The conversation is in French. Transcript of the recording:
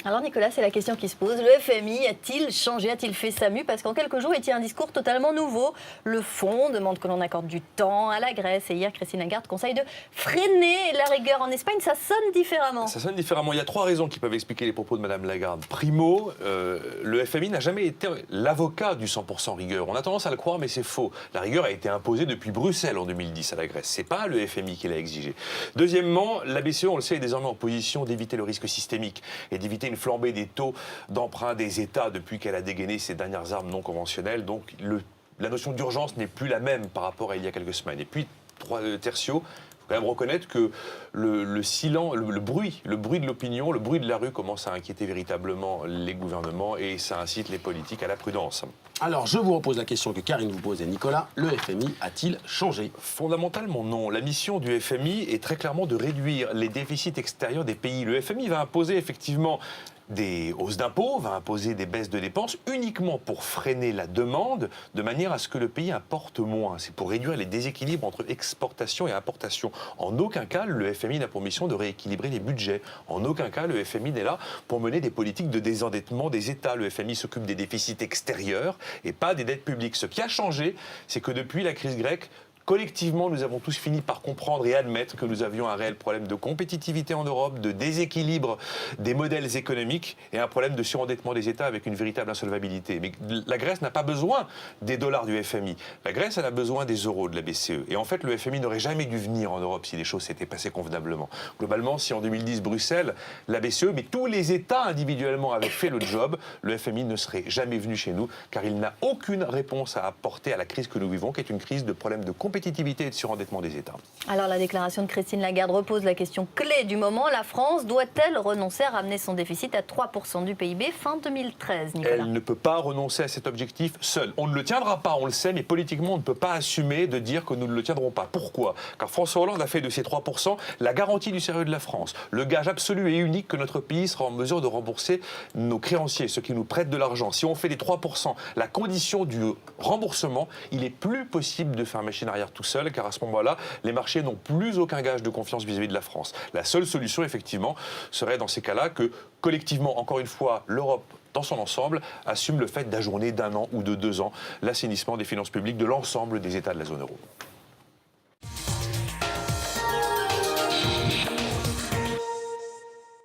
Alors Nicolas, c'est la question qui se pose. Le FMI a-t-il changé, a-t-il fait sa mue? Parce qu'en quelques jours, il tient un discours totalement nouveau. Le Fonds demande que l'on accorde du temps à la Grèce. Et hier, Christine Lagarde conseille de freiner la rigueur. En Espagne, ça sonne différemment. Ça sonne différemment. Il y a 3 raisons qui peuvent expliquer les propos de Mme Lagarde. Primo, le FMI n'a jamais été l'avocat du 100% rigueur. On a tendance à le croire, mais c'est faux. La rigueur a été imposée depuis Bruxelles en 2010 à la Grèce. C'est pas le FMI qui l'a exigé. Deuxièmement, la BCE, on le sait, est désormais en position d'éviter le risque systémique et d'éviter une flambée des taux d'emprunt des États depuis qu'elle a dégainé ses dernières armes non conventionnelles. Donc la notion d'urgence n'est plus la même par rapport à il y a quelques semaines. Et puis, tertio, il faut quand même reconnaître que le bruit de l'opinion, le bruit de la rue commence à inquiéter véritablement les gouvernements et ça incite les politiques à la prudence. Alors, je vous repose la question que Karine vous pose et Nicolas. Le FMI a-t-il changé? Fondamentalement, non. La mission du FMI est très clairement de réduire les déficits extérieurs des pays. Le FMI va imposer effectivement des hausses d'impôts, va imposer des baisses de dépenses uniquement pour freiner la demande, de manière à ce que le pays importe moins. C'est pour réduire les déséquilibres entre exportation et importation. En aucun cas, le FMI n'a pour mission de rééquilibrer les budgets. En aucun cas, le FMI n'est là pour mener des politiques de désendettement des États. Le FMI s'occupe des déficits extérieurs et pas des dettes publiques. Ce qui a changé, c'est que depuis la crise grecque, collectivement, nous avons tous fini par comprendre et admettre que nous avions un réel problème de compétitivité en Europe, de déséquilibre des modèles économiques et un problème de surendettement des États avec une véritable insolvabilité. Mais la Grèce n'a pas besoin des dollars du FMI. La Grèce, elle a besoin des euros de la BCE. Et en fait, le FMI n'aurait jamais dû venir en Europe si les choses s'étaient passées convenablement. Globalement, si en 2010, Bruxelles, la BCE, mais tous les États individuellement avaient fait le job, le FMI ne serait jamais venu chez nous, car il n'a aucune réponse à apporter à la crise que nous vivons, qui est une crise de problème de compétitivité et de surendettement des États. Alors la déclaration de Christine Lagarde repose la question clé du moment. La France doit-elle renoncer à ramener son déficit à 3% du PIB fin 2013, Nicolas? Elle ne peut pas renoncer à cet objectif seule. On ne le tiendra pas, on le sait, mais politiquement, on ne peut pas assumer de dire que nous ne le tiendrons pas. Pourquoi? Car François Hollande a fait de ces 3% la garantie du sérieux de la France, le gage absolu et unique que notre pays sera en mesure de rembourser nos créanciers, ceux qui nous prêtent de l'argent. Si on fait des 3% la condition du remboursement, il est plus possible de faire machine arrière tout seul, car à ce moment-là, les marchés n'ont plus aucun gage de confiance vis-à-vis de la France. La seule solution, effectivement, serait dans ces cas-là que, collectivement, encore une fois, l'Europe, dans son ensemble, assume le fait d'ajourner d'1 an ou de 2 ans l'assainissement des finances publiques de l'ensemble des États de la zone euro.